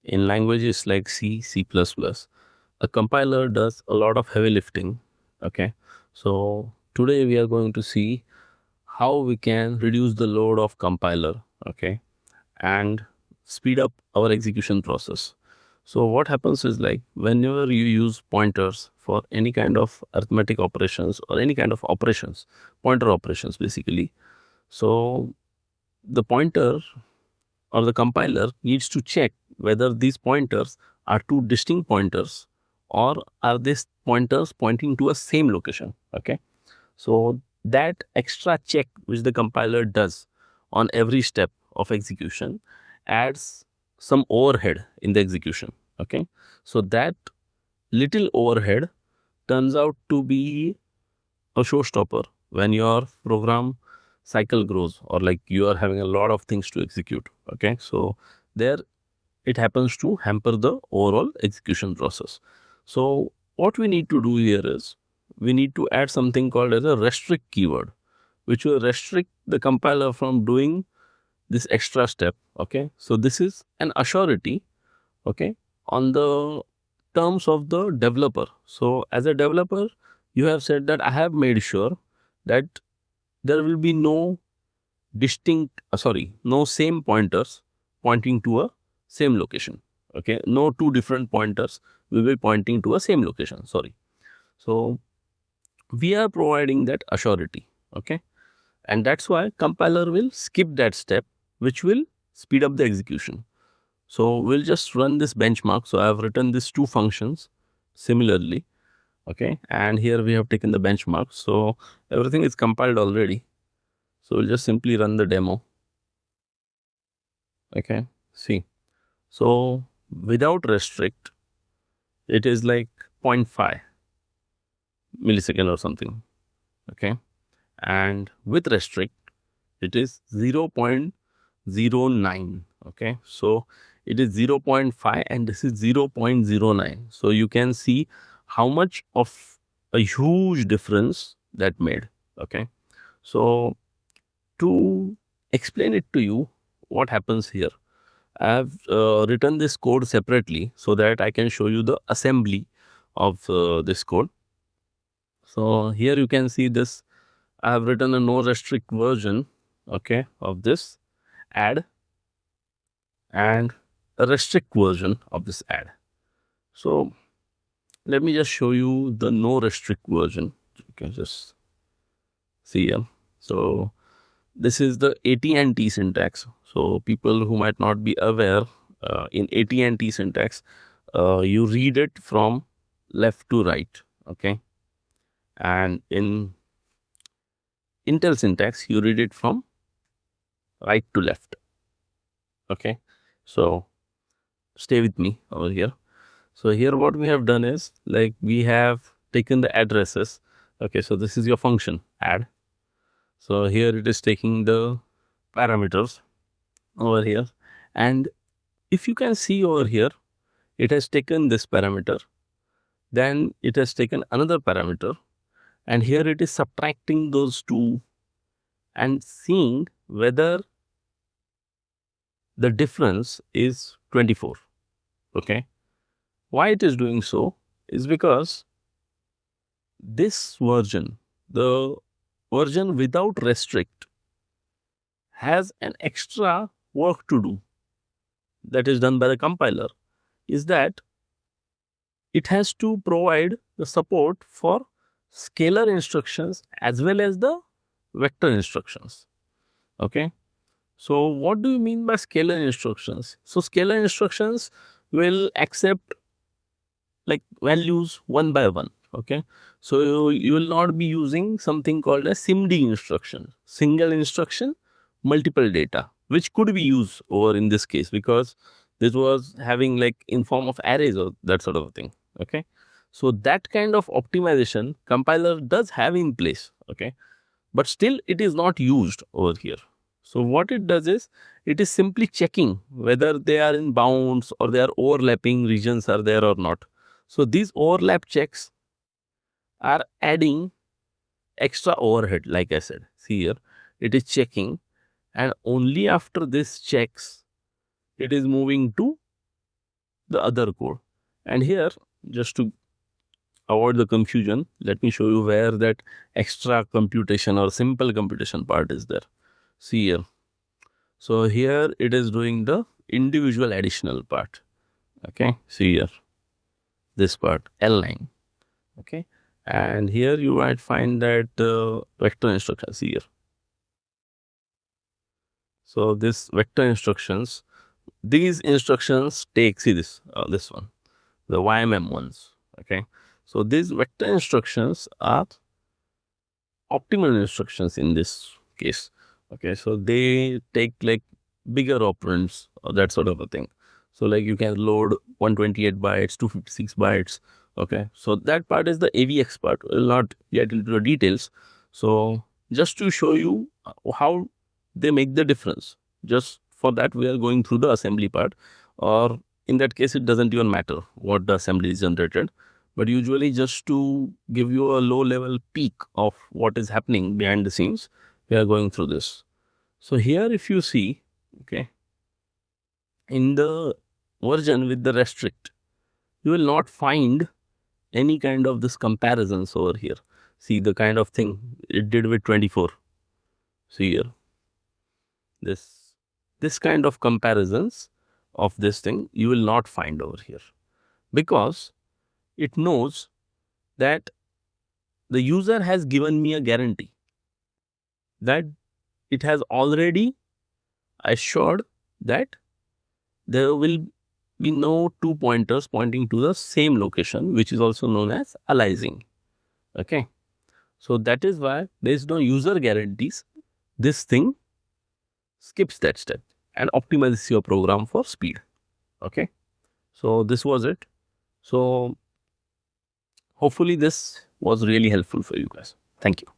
in languages like C, C++, a compiler does a lot of heavy lifting. Okay. So today we are going to see how we can reduce the load of compiler. Okay. And speed up our execution process. So what happens is, like, whenever you use pointers for any kind of arithmetic operations or any kind of operations, pointer operations basically. So the pointer or the compiler needs to check whether these pointers are two distinct pointers or are these pointers pointing to a same location. Okay. So that extra check which the compiler does on every step of execution adds some overhead in the execution. Okay. So that little overhead turns out to be a showstopper when your program cycle grows, or like you are having a lot of things to execute. Okay. So there it happens to hamper the overall execution process. So what we need to do here is we need to add something called as a restrict keyword, which will restrict the compiler from doing this extra step. Okay. So this is an assurity. Okay. On the terms of the developer. So as a developer, you have said that I have made sure that there will be no no same pointers pointing to a same location. Okay. No two different pointers will be pointing to a same location. Sorry. So we are providing that assurity. Okay. And that's why compiler will skip that step, which will speed up the execution. So we'll just run this benchmark. So I have written these two functions similarly. Okay. And here we have taken the benchmark. So everything is compiled already. So we'll just simply run the demo. Okay. See. So without restrict, it is like 0.5 millisecond or something. Okay. And with restrict, it is 0.09. Okay. So it is 0.5 and this is 0.09. So you can see how much of a huge difference that made. Okay. So to explain it to you, what happens here, I have written this code separately so that I can show you the assembly of this code. So here you can see this. I have written a no restrict version, okay, of this add and a restrict version of this add. So let me just show you the no restrict version. You can just see here. So this is the AT&T syntax. So people who might not be aware, in AT&T syntax, you read it from left to right. Okay. And in Intel syntax, you read it from right to left. Okay. So stay with me over here. So here what we have done is, like, we have taken the addresses. Okay. So this is your function add. So here it is taking the parameters over here. And if you can see over here, it has taken this parameter, then it has taken another parameter, and here it is subtracting those two and seeing whether the difference is 24. Okay. Why it is doing so is because this version, the version without restrict, has an extra work to do that is done by the compiler, is that it has to provide the support for scalar instructions as well as the vector instructions. Okay. So what do you mean by scalar instructions? So scalar instructions will accept like values one by one. Okay. So you will not be using something called a SIMD instruction, single instruction, multiple data, which could be used over in this case because this was having like in form of arrays or that sort of a thing. Okay. So that kind of optimization compiler does have in place. Okay. But still it is not used over here. So what it does is it is simply checking whether they are in bounds or they are overlapping regions are there or not. So these overlap checks are adding extra overhead. Like I said, see here, it is checking, and only after this checks, it is moving to the other code. And here, just to avoid the confusion, let me show you where that extra computation or simple computation part is there. See here. So here it is doing the individual additional part. Okay. See here, this part, L9. Okay. And here you might find that vector instructions here. So this vector instructions, these instructions take, see this one, the YMM ones. Okay. So these vector instructions are optimal instructions in this case. Okay, so they take like bigger operands or that sort of a thing. So like you can load 128 bytes, 256 bytes. Okay, so that part is the AVX part. We'll not get into the details. So just to show you how they make the difference. Just for that, we are going through the assembly part, or in that case, it doesn't even matter what the assembly is generated. But usually, just to give you a low level peak of what is happening behind the scenes, we are going through this. So here, if you see, okay, in the version with the restrict, you will not find any kind of this comparisons over here. See the kind of thing it did with 24. See here, this kind of comparisons of this thing you will not find over here, because it knows that the user has given me a guarantee that it has already assured that there will be no two pointers pointing to the same location, which is also known as aliasing. Okay. So that is why there is no user guarantees. This thing skips that step and optimizes your program for speed. Okay. So this was it. So hopefully this was really helpful for you guys. Thank you.